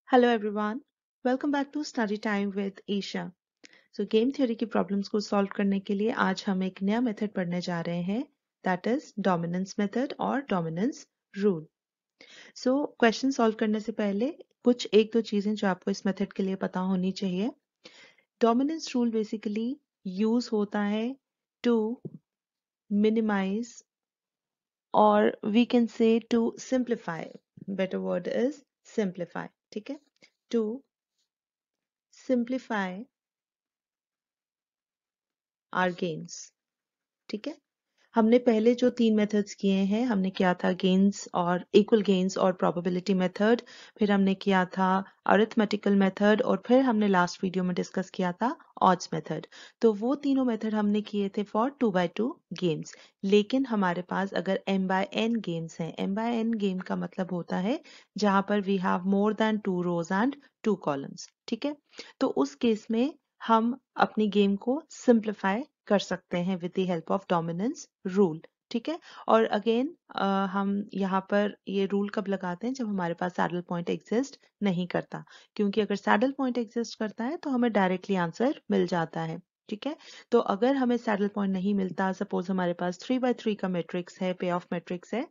Hello everyone, welcome back to Study Time with Isha. So game theory की problems को solve करने के लिए आज हम एक नया मेथड पढ़ने जा रहे हैं दैट इज डोमिनेंस मेथड और dominance rule. So question solve करने से पहले कुछ एक दो चीजें जो आपको इस मेथड के लिए पता होनी चाहिए. डोमिनेंस रूल बेसिकली यूज होता है टू मिनिमाइज और we can say to simplify. Better word is simplify. ठीक है, टू सिंप्लीफाई आर गेन्स. ठीक है, हमने पहले जो तीन मेथड्स किए हैं, हमने किया था गेन्स और इक्वल गेन्स और प्रोबेबिलिटी मेथड, फिर हमने किया था अरिथमेटिकल मेथड और फिर हमने लास्ट वीडियो में डिस्कस किया था ऑड्स मेथड. तो वो तीनों मेथड हमने किए थे फॉर 2x2 गेम्स. लेकिन हमारे पास अगर m/n गेम्स हैं, m/n गेम का मतलब होता है जहां पर we have more than 2 rows and 2 columns. ठीक है, तो उस केस में हम अपनी गेम को सिंप्लीफाई कर सकते हैं with the help of dominance rule. ठीक है, और अगेन हम यहाँ पर ये रूल कब लगाते हैं जब हमारे पास सैडल पॉइंट एग्जिस्ट नहीं करता, क्योंकि अगर सैडल पॉइंट एग्जिस्ट करता है तो हमें डायरेक्टली आंसर मिल जाता है. ठीक है, तो अगर हमें सैडल पॉइंट नहीं मिलता, सपोज हमारे पास 3x3 का मैट्रिक्स है, पे ऑफ मैट्रिक्स है,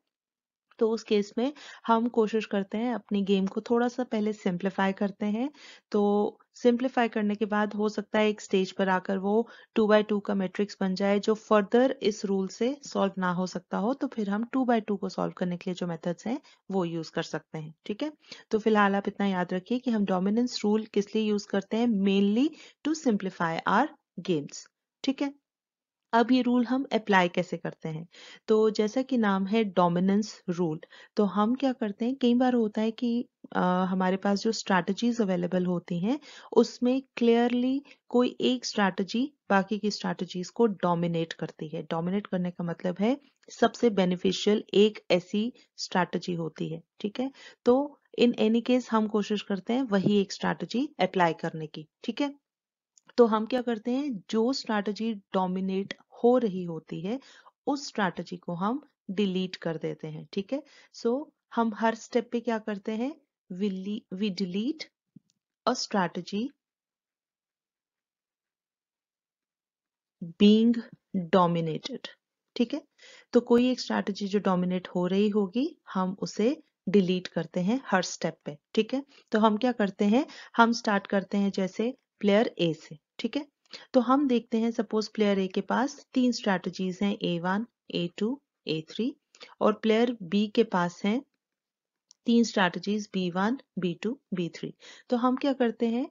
तो उस केस में हम कोशिश करते हैं अपनी गेम को थोड़ा सा पहले सिंप्लीफाई करते हैं. तो सिंप्लीफाई करने के बाद हो सकता है एक स्टेज पर आकर वो 2x2 का मैट्रिक्स बन जाए जो फर्दर इस रूल से सॉल्व ना हो सकता हो, तो फिर हम 2x2 को सॉल्व करने के लिए जो मेथड्स हैं वो यूज कर सकते हैं. ठीक है, तो फिलहाल आप इतना याद रखिए कि हम डोमिनेंस रूल किस लिए यूज करते हैं, mainly to simplify our games. ठीक है, अब ये रूल हम अप्लाई कैसे करते हैं. तो जैसा कि नाम है डोमिनेंस रूल, तो हम क्या करते हैं, कई बार होता है कि हमारे पास जो स्ट्रैटेजीज अवेलेबल होती हैं उसमें क्लियरली कोई एक स्ट्रैटेजी बाकी की स्ट्रैटेजीज को डोमिनेट करती है. डोमिनेट करने का मतलब है सबसे बेनिफिशियल एक ऐसी स्ट्रैटेजी होती है. ठीक है, तो इन एनी केस हम कोशिश करते हैं वही एक स्ट्रैटेजी अप्लाई करने की. ठीक है, तो हम क्या करते हैं, जो स्ट्रैटेजी डोमिनेट हो रही होती है उस स्ट्रैटेजी को हम डिलीट कर देते हैं. ठीक है, सो हम हर स्टेप पे क्या करते हैं, we delete a strategy being dominated. ठीक है, तो कोई एक स्ट्रैटेजी जो डोमिनेट हो रही होगी हम उसे डिलीट करते हैं हर स्टेप पे. ठीक है, तो हम क्या करते हैं, हम स्टार्ट करते हैं जैसे प्लेयर ए से. ठीक है, तो हम देखते हैं सपोज प्लेयर ए के पास तीन स्ट्रैटेजीज हैं, A1, A2, A3, और प्लेयर बी के पास हैं तीन स्ट्रैटेजीज B1, B2, B3. तो हम क्या करते हैं,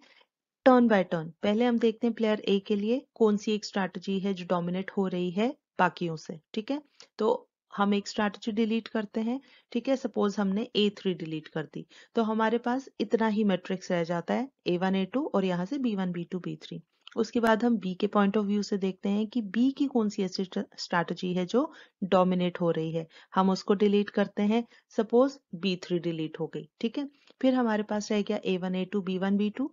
टर्न बाय टर्न पहले हम देखते हैं प्लेयर ए के लिए कौन सी एक स्ट्रैटेजी है जो डोमिनेट हो रही है बाकियों से. ठीक है, तो हम एक स्ट्रैटेजी डिलीट करते हैं. ठीक है, सपोज हमने A3 डिलीट कर दी, तो हमारे पास इतना ही मैट्रिक्स रह जाता है, A1, A2 और यहाँ से B1, B2, B3. उसके बाद हम बी के पॉइंट ऑफ व्यू से देखते हैं कि बी की कौन सी ऐसी स्ट्रैटेजी है जो डोमिनेट हो रही है, हम उसको डिलीट करते हैं. सपोज B3 डिलीट हो गई. ठीक है, फिर हमारे पास रह गया A1, A2, B1, B2.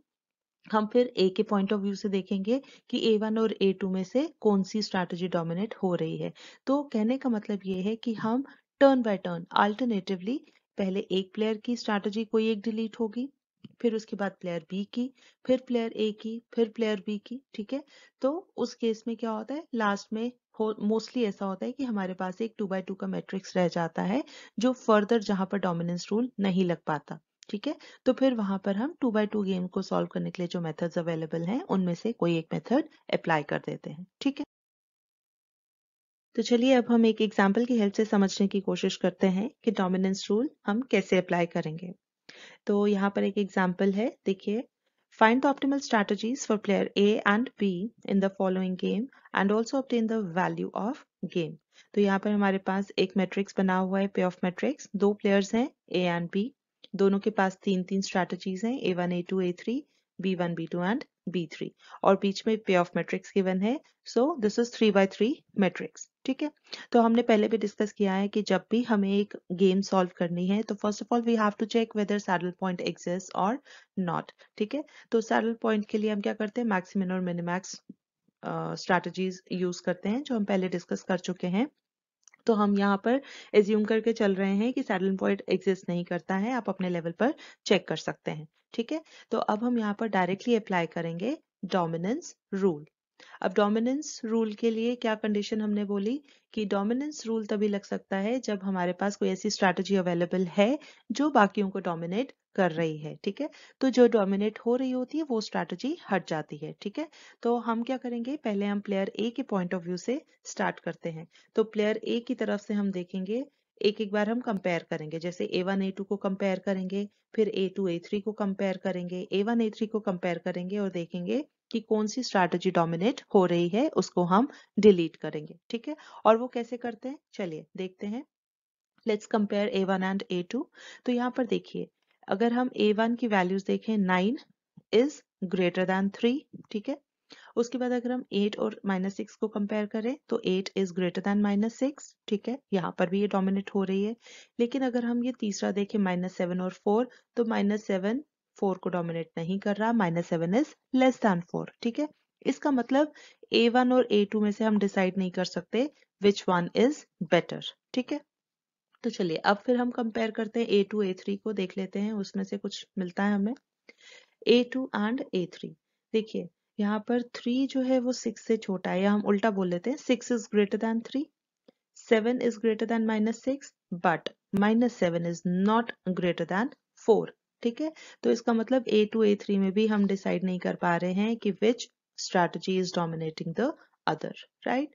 हम फिर ए के पॉइंट ऑफ व्यू से देखेंगे कि A1 और A2 में से कौन सी स्ट्रैटेजी डोमिनेट हो रही है. तो कहने का मतलब ये है कि हम टर्न बाय टर्न अल्टरनेटिवली पहले एक प्लेयर की स्ट्रैटेजी कोई एक डिलीट होगी, फिर उसके बाद प्लेयर बी की, फिर प्लेयर ए की, फिर प्लेयर बी की. ठीक है, तो उस केस में क्या होता है, लास्ट में मोस्टली ऐसा होता है कि हमारे पास एक 2x2 का मैट्रिक्स रह जाता है जो फर्दर जहां पर डोमिनेंस रूल नहीं लग पाता. ठीक है, तो फिर वहां पर हम 2x2 गेम को सॉल्व करने के लिए जो मेथड्स अवेलेबल हैं उनमें से कोई एक मेथड अप्लाई कर देते हैं. ठीक है, तो चलिए अब हम एक एग्जांपल की हेल्प से समझने की कोशिश करते हैं कि डोमिनेंस रूल हम कैसे अप्लाई करेंगे. तो यहाँ पर एक एग्जांपल है, देखिए, find the optimal strategies for player A and be in the following game and also obtain the value of game. तो यहाँ पर हमारे पास एक मैट्रिक्स बना हुआ है, पे ऑफ मैट्रिक्स, दो प्लेयर्स हैं ए एंड बी, दोनों के पास तीन तीन स्ट्रैटेजीज हैं, A1, A2, A3, B1, B2 and B3, और बीच में पे ऑफ मैट्रिक्स गिवन है. So this is 3x3 matrix. ठीक है, तो हमने पहले भी डिस्कस किया है कि जब भी हमें एक गेम सॉल्व करनी है तो first of all we have to check whether saddle point exist और नॉट. ठीक है, तो सैडल पॉइंट के लिए हम क्या करते हैं, मैक्सिमम और मिनिमैक्स स्ट्रैटेजीज यूज करते हैं जो हम पहले डिस्कस कर चुके हैं. तो हम यहाँ पर एज्यूम करके चल रहे हैं कि सैडल पॉइंट एग्जिस्ट नहीं करता है, आप अपने लेवल पर चेक कर सकते हैं. ठीक है। तो अब हम यहाँ पर डायरेक्टली अप्लाई करेंगे डोमिनेंस रूल। अब डोमिनेंस रूल के लिए क्या कंडीशन हमने बोली कि डोमिनेंस रूल तभी लग सकता है जब हमारे पास कोई ऐसी स्ट्रैटेजी अवेलेबल है जो बाकियों को डोमिनेट कर रही है। ठीक है, तो जो डोमिनेट हो रही होती है वो स्ट्रैटेजी हट जाती है। ठीक है, तो हम क्या करेंगे, पहले हम प्लेयर ए के पॉइंट ऑफ व्यू से स्टार्ट करते हैं। तो प्लेयर ए की तरफ से हम देखेंगे, एक एक बार हम कंपेयर करेंगे, जैसे A1 A2 को कंपेयर करेंगे, फिर A2 A3 को कंपेयर करेंगे, A1 A3 को कंपेयर करेंगे और देखेंगे कि कौन सी स्ट्रैटेजी डोमिनेट हो रही है, उसको हम डिलीट करेंगे। ठीक है, और वो कैसे करते हैं चलिए देखते हैं। Let's compare A1 and A2। तो यहाँ पर देखिए, अगर हम A1 की वैल्यूज देखें 9 इज ग्रेटर देन 3। ठीक है, उसके बाद अगर हम 8 और -6 को कंपेयर करें तो 8 इज ग्रेटर देन -6। ठीक है, यहाँ पर भी ये डोमिनेट हो रही है। लेकिन अगर हम ये तीसरा देखें -7 और 4, तो -7 4 को डोमिनेट नहीं कर रहा, -7 इज लेस देन 4। ठीक है, इसका मतलब A1 और A2 में से हम डिसाइड नहीं कर सकते विच वन इज बेटर। ठीक है, तो चलिए अब फिर हम कंपेयर करते हैं A2 A3 को, देख लेते हैं उसमें से कुछ मिलता है हमें। A2 एंड A3, देखिए यहाँ पर 3 जो है वो 6 से छोटा है, या हम उल्टा बोल लेते हैं 6 is greater than 3, 7 is greater than -6, but -7 is not greater than 4। ठीक है, तो इसका मतलब A2 A3 में भी हम डिसाइड नहीं कर पा रहे हैं कि which strategy is dominating the other, right?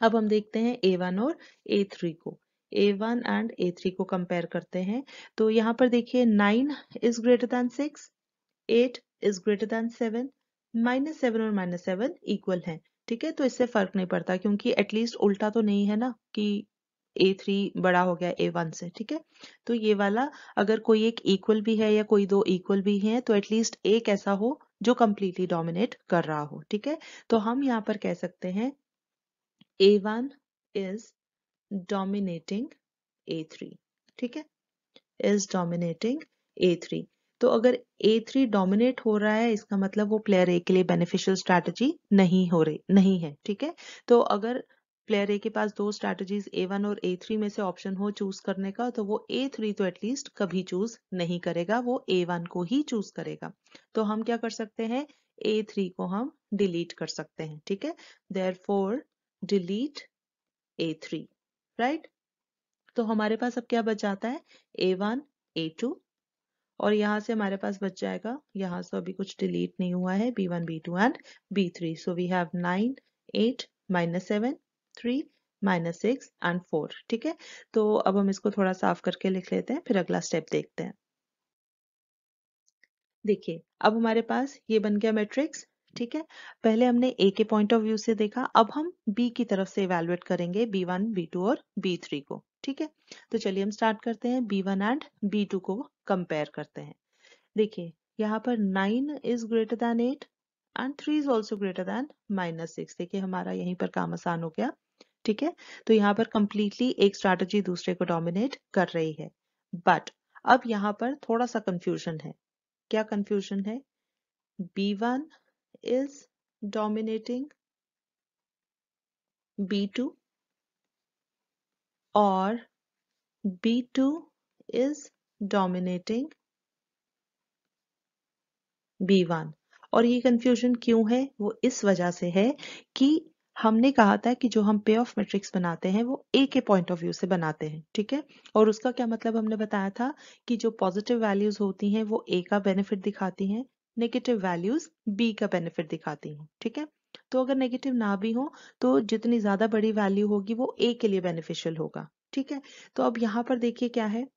अब हम देखते हैं A1 और A3 को, A1 एंड A3 को कंपेयर करते हैं। तो यहाँ पर देखिए 9 is greater than 6, 8 is greater than 7, -7 और -7 इक्वल हैं। ठीक है, तो इससे फर्क नहीं पड़ता क्योंकि एटलीस्ट उल्टा तो नहीं है ना कि A3 बड़ा हो गया A1 से। ठीक है, तो ये वाला अगर कोई एक इक्वल भी है या कोई दो इक्वल भी हैं तो एटलीस्ट एक ऐसा हो जो कंप्लीटली डोमिनेट कर रहा हो। ठीक है, तो हम यहाँ पर कह सकते हैं A1 is dominating A3। ठीक है, is dominating A3। तो अगर A3 डोमिनेट हो रहा है इसका मतलब वो प्लेयर ए के लिए बेनिफिशियल स्ट्रैटेजी नहीं है। ठीक है, तो अगर प्लेयर ए के पास दो स्ट्रैटेजीज A1 और A3 में से ऑप्शन हो चूज करने का, तो वो A3 तो एटलीस्ट कभी चूज नहीं करेगा, वो A1 को ही चूज करेगा। तो हम क्या कर सकते हैं, A3 को हम डिलीट कर सकते हैं। ठीक है, देयरफॉर डिलीट A3, राइट। तो हमारे पास अब क्या बच जाता है, A1 A2, और यहाँ से हमारे पास बच जाएगा, यहाँ से अभी कुछ डिलीट नहीं हुआ है, B1 B2 and B3। So we have 9 8 -7 3 -6 and 4। ठीक है, तो अब हम इसको थोड़ा साफ करके लिख लेते हैं, फिर अगला स्टेप देखते हैं। देखिए अब हमारे पास ये बन गया मैट्रिक्स। ठीक है, पहले हमने ए के पॉइंट ऑफ व्यू से देखा, अब हम बी की तरफ से इवेलुएट करेंगे B1 B2 और B3 को। ठीक है, तो चलिए हम स्टार्ट करते हैं, B1 एंड B2 को कंपेयर करते हैं। देखिए यहाँ पर 9 is greater than 8 and 3 is also greater than -6। देखिए हमारा यहीं पर काम आसान हो गया। ठीक है, तो यहाँ पर कंप्लीटली एक स्ट्रैटेजी दूसरे को डोमिनेट कर रही है। बट अब यहाँ पर थोड़ा सा कंफ्यूजन है। क्या कंफ्यूजन है, B1 is dominating B2 और B2 is dominating B1। और ये कंफ्यूजन क्यों है, वो इस वजह से है कि हमने कहा था कि जो हम पे ऑफ मैट्रिक्स बनाते हैं वो ए के पॉइंट ऑफ व्यू से बनाते हैं। ठीक है, और उसका क्या मतलब हमने बताया था कि जो पॉजिटिव वैल्यूज होती हैं वो ए का बेनिफिट दिखाती हैं, नेगेटिव वैल्यूज बी का बेनिफिट दिखाती हैं। ठीक है, तो अगर नेगेटिव ना भी हो तो जितनी ज्यादा बड़ी वैल्यू होगी वो ए के लिए बेनिफिशियल होगा। ठीक है, तो अब यहाँ पर देखिए क्या है,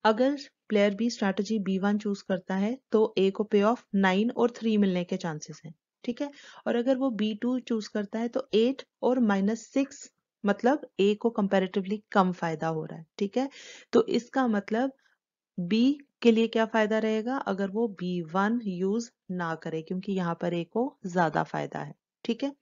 अगर player B strategy B1 choose करता है तो ए को पे ऑफ 9 और 3 मिलने के चांसेस हैं। ठीक है, और अगर वो B2 चूज करता है तो 8 और -6, मतलब ए को कंपैरेटिवली कम फायदा हो रहा है। ठीक है, तो इसका मतलब बी के लिए क्या फायदा रहेगा अगर वो B1 यूज ना करे, क्योंकि यहाँ पर ए को ज्यादा फायदा है। ठीक है,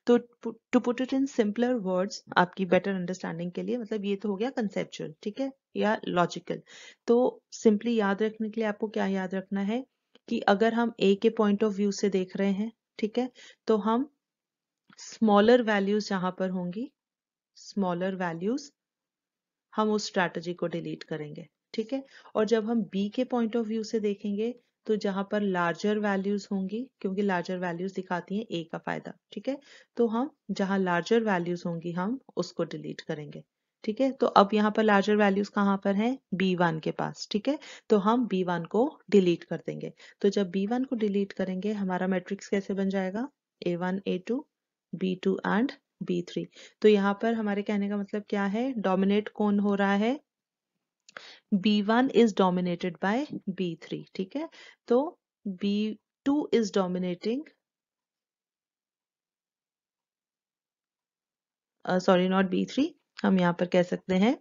तो to put it in simpler words आपकी बेटर अंडरस्टैंडिंग के लिए, मतलब ये तो हो गया कंसेप्चुअल, ठीक है, या लॉजिकल। तो सिंपली याद रखने के लिए आपको क्या याद रखना है कि अगर हम ए के पॉइंट ऑफ व्यू से देख रहे हैं, ठीक है, तो हम स्मॉलर वैल्यूज जहां पर होंगी, स्मॉलर वैल्यूज हम उस स्ट्रैटेजी को डिलीट करेंगे। ठीक है। और जब हम बी के पॉइंट ऑफ व्यू से देखेंगे तो जहां पर लार्जर वैल्यूज होंगी, क्योंकि लार्जर वैल्यूज दिखाती हैं ए का फायदा, ठीक है, तो हम जहां लार्जर वैल्यूज होंगी हम उसको डिलीट करेंगे, ठीक है। तो अब यहाँ पर लार्जर वैल्यूज कहाँ पर हैं, B1 के पास, ठीक है, तो हम B1 को डिलीट कर देंगे। तो जब B1 को डिलीट करेंगे हमारा मैट्रिक्स कैसे बन जाएगा, A1 A2 B2 and B3। तो यहाँ पर हमारे कहने का मतलब क्या है, डोमिनेट कौन हो रहा है, B1 is dominated by B3, ठीक है। तो B2 is dominating, sorry not B3, हम यहाँ पर कह सकते हैं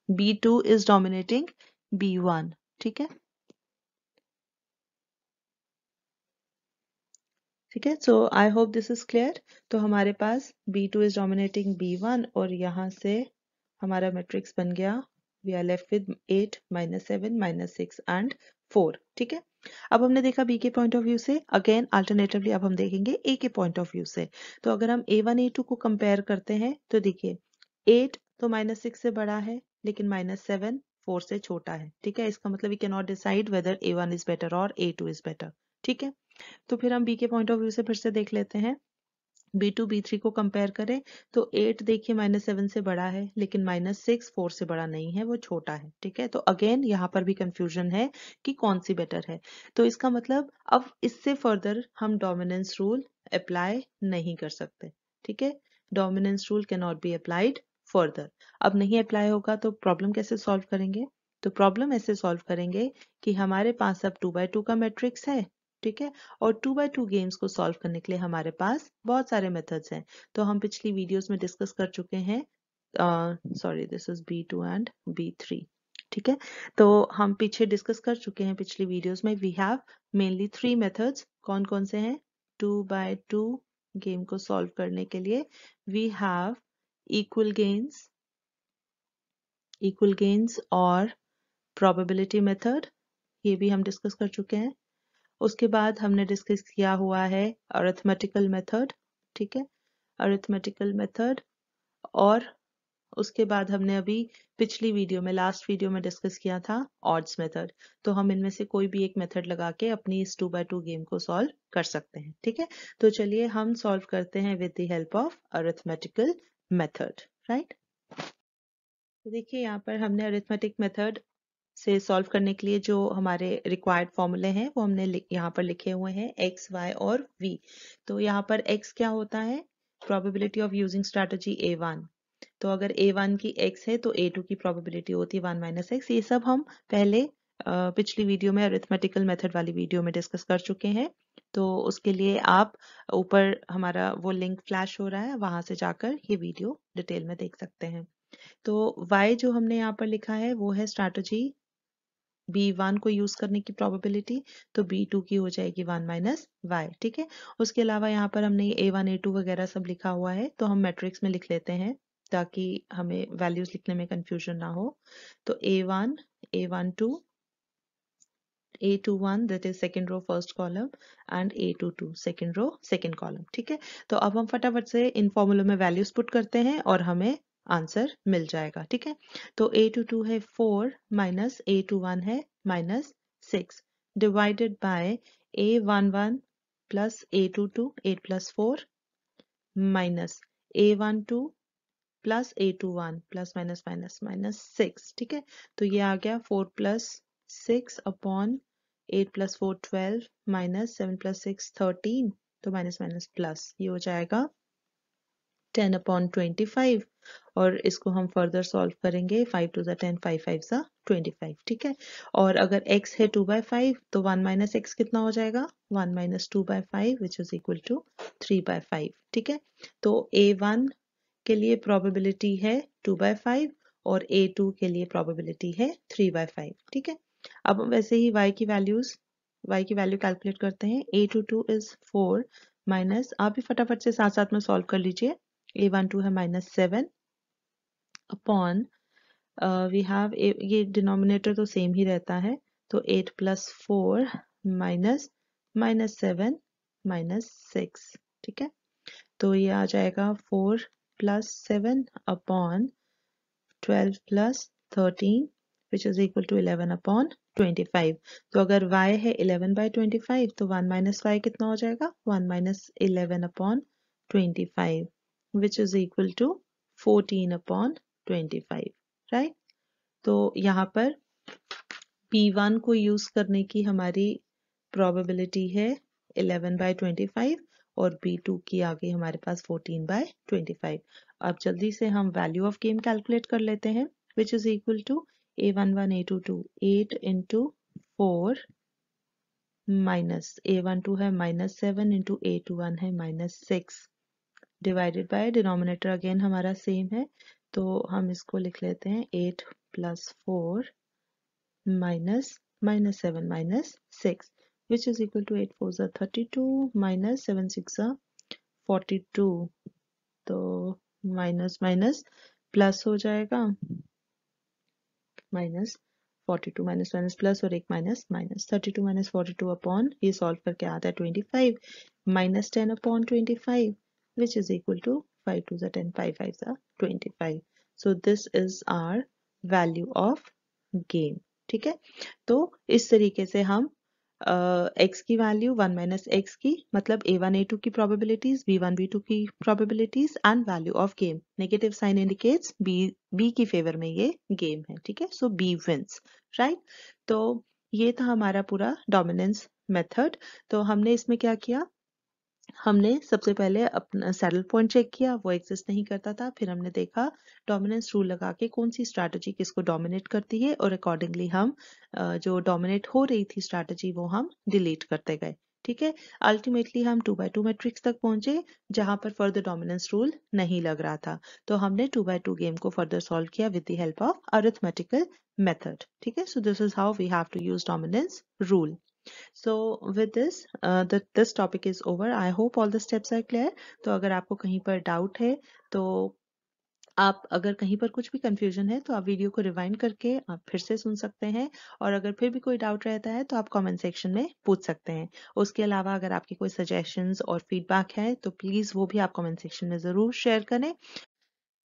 B2 is dominating B1, ठीक है, ठीक है। So I hope this is clear. तो हमारे पास B2 is dominating B1 और यहाँ से हमारा मैट्रिक्स बन गया, we are left with 8 -7 -6 and 4, ठीक है। अब हमने देखा बी के पॉइंट ऑफ व्यू से, अगेन अल्टरनेटिवली अब हम देखेंगे ए के पॉइंट ऑफ व्यू से। तो अगर हम A1 A2 को कंपेयर करते हैं तो देखिए 8 तो -6 से बड़ा है लेकिन -7 4 से छोटा है, ठीक है। इसका मतलब we can not decide whether A1 is better और A2 इज बेटर, ठीक है। तो फिर हम बी के पॉइंट ऑफ व्यू से फिर से देख लेते हैं, B2 B3 को कंपेयर करें तो 8 देखिए -7 से बड़ा है लेकिन -6 4 से बड़ा नहीं है, वो छोटा है, ठीक है। तो अगेन यहाँ पर भी कंफ्यूजन है कि कौन सी बेटर है। तो इसका मतलब अब इससे फर्दर हम डोमिनेंस रूल अप्लाई नहीं कर सकते, ठीक है। Dominance rule can not be applied further. अब नहीं अप्लाई होगा तो प्रॉब्लम कैसे सॉल्व करेंगे, तो प्रॉब्लम ऐसे सॉल्व करेंगे कि हमारे पास अब 2x2 का मैट्रिक्स है, ठीक है, और 2x2 गेम्स को सॉल्व करने के लिए हमारे पास बहुत सारे मेथड्स हैं। तो हम पिछली वीडियोस में डिस्कस कर चुके हैं, sorry this is B2 and B3, ठीक है। तो हम पीछे डिस्कस कर चुके हैं पिछली वीडियोस में, वी हैव मेनली 3 मेथड्स। कौन कौन से हैं, 2x2 गेम को सॉल्व करने के लिए वी हैव इक्वल गेन्स और प्रोबेबिलिटी मेथड, ये भी हम डिस्कस कर चुके हैं। उसके बाद हमने डिस्कस किया हुआ है अरिथमेटिकल मेथड, ठीक है, अरिथमेटिकल मेथड। और उसके बाद हमने अभी पिछली वीडियो में, लास्ट वीडियो में डिस्कस किया था ऑड्स मेथड। तो हम इनमें से कोई भी एक मेथड लगा के अपनी इस 2x2 गेम को सॉल्व कर सकते हैं, ठीक है। तो चलिए हम सॉल्व करते हैं with the help of arithmetical method, right. तो देखिए यहाँ पर हमने अरिथमेटिक मेथड से सॉल्व करने के लिए जो हमारे रिक्वायर्ड फॉर्मूले हैं वो हमने यहाँ पर लिखे हुए हैं, x, y और v। तो यहाँ पर x क्या होता है, probability of using strategy A1। तो अगर A1 की x है तो A2 की प्रोबेबिलिटी होती है 1 - x। ये सब हम पहले पिछली वीडियो में अरिथमेटिकल मेथड वाली वीडियो में डिस्कस कर चुके हैं। तो उसके लिए आप ऊपर हमारा वो लिंक फ्लैश हो रहा है, वहां से जाकर ये वीडियो डिटेल में देख सकते हैं। तो y जो हमने यहाँ पर लिखा है वो है स्ट्रैटेजी B1 को यूज करने की प्रोबेबिलिटी, तो B2 की हो जाएगी 1 - y, ठीक है। उसके अलावा यहाँ पर हमने A1 A2 वगैरह सब लिखा हुआ है, तो हम मैट्रिक्स में लिख लेते हैं ताकि हमें वैल्यूज लिखने में कंफ्यूजन ना हो। तो A1 A12 A21 that is second row first column and A22 second row second column, ठीक है। तो अब हम फटाफट से इन फॉर्मूलों में वैल्यूज पुट करते हैं और हमें आंसर मिल जाएगा, ठीक है। तो A22 है 4 माइनस A21 है -6 divided by A11 plus A22 8 + 4 minus A12 plus A21 plus minus minus -6, ठीक है। तो ये आ गया 4 + 6 अपॉन 8 + 4 12 माइनस 7 + 6 13, तो माइनस माइनस प्लस ये हो जाएगा 10/25। और इसको हम फर्दर सॉल्व करेंगे, 5 2 10 5 5 25, ठीक है। और अगर x है 2/5 तो 1 - x कितना हो जाएगा, 1 - 2/5 विच इज इक्वल टू 3/5, ठीक है। तो A1 के लिए प्रोबेबिलिटी है 2/5 और A2 के लिए प्रोबेबिलिटी है 3/5, ठीक है। अब हम वैसे ही y की वैल्यू कैलकुलेट करते हैं। A22 इज 4 माइनस, आप भी फटाफट से साथ साथ में सॉल्व कर लीजिए। A12 है -7 अपॉन वी हैव ये डिनोमिनेटर तो सेम ही रहता है, तो 8 + 4 माइनस -7 -6, ठीक है। तो ये आ जाएगा 4 + 7 upon 12 + 13 which is equal to 11 upon 25. तो अगर y है 11 by 25 तो 1 minus y कितना हो जाएगा? 1 minus 11 upon 25 which is equal to 14 upon 25, right? तो यहाँ पर P1 को यूज करने की हमारी प्रोबेबिलिटी है 11 by 25 और P2 की आगे हमारे पास 14 by 25. अब जल्दी से हम वैल्यू ऑफ गेम कैलकुलेट कर लेते हैं which is equal to A11 A22 8 into 4 minus A12 है -7 into A21 है -6 डिवाइडेड बाय डिनोमिनेटर अगेन हमारा सेम है तो हम इसको लिख लेते हैं 8 plus 4 minus -7 minus 6 which is equal to 8 4s are 32 minus 7 6 are 42 तो माइनस माइनस प्लस हो जाएगा माइनस 42 माइनस माइनस प्लस और एक माइनस माइनस 32 माइनस 42 अपॉन ये सॉल्व करके आता है 25 minus 10 upon 25 which is equal to 5 2s are 10 5 5s are 25. So this is our value of game. ठीक है तो इस तरीके से हम x की वैल्यू 1 माइनस एक्स की मतलब a1 a2 की प्रोबेबिलिटीज b1 b2 की probabilities and value of game negative sign indicates b की फेवर में ये गेम है ठीक है सो b विंस राइट तो ये था हमारा पूरा डोमिनेंस मेथड तो हमने इसमें क्या किया हमने सबसे पहले अपना सैडल पॉइंट चेक किया वो एग्जिस्ट नहीं करता था फिर हमने देखा डोमिनेंस रूल लगा के कौन सी स्ट्रैटेजी किसको डोमिनेट करती है और अकॉर्डिंगली हम जो डोमिनेट हो रही थी स्ट्रैटेजी वो हम डिलीट करते गए ठीक है अल्टीमेटली हम 2x2 मैट्रिक्स तक पहुंचे जहां पर फर्दर डोमिनेंस रूल नहीं लग रहा था तो हमने 2x2 गेम को फर्दर सॉल्व किया with the help of arithmetical method ठीक है so this is how we have to use dominance rule So with this this topic is over. I hope all the steps are clear. तो अगर आपको कहीं पर doubt है तो आप अगर कहीं पर कुछ भी कंफ्यूजन है तो आप वीडियो को रिवाइंड करके आप फिर से सुन सकते हैं और अगर फिर भी कोई डाउट रहता है तो आप कमेंट सेक्शन में पूछ सकते हैं उसके अलावा अगर आपके कोई सजेशंस और फीडबैक है तो प्लीज वो भी आप कमेंट सेक्शन में जरूर शेयर करें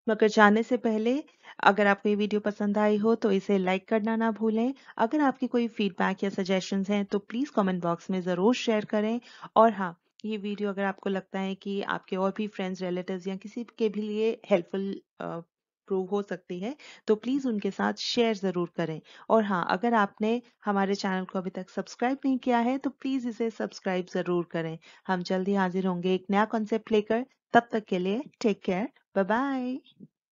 मगर जाने से पहले अगर आपको ये वीडियो पसंद आई हो तो इसे लाइक करना ना भूलें अगर आपकी कोई फीडबैक या सजेशंस हैं तो प्लीज़ कमेंट बॉक्स में ज़रूर शेयर करें और हाँ ये वीडियो अगर आपको लगता है कि आपके और भी फ्रेंड्स रिलेटिव्स या किसी के भी लिए हेल्पफुल प्रूव हो सकती है तो प्लीज़ उनके साथ शेयर ज़रूर करें और हाँ अगर आपने हमारे चैनल को अभी तक सब्सक्राइब नहीं किया है तो प्लीज़ इसे सब्सक्राइब ज़रूर करें हम जल्दी हाजिर होंगे एक नया कॉन्सेप्ट लेकर तब तक के लिए टेक केयर बाय बाय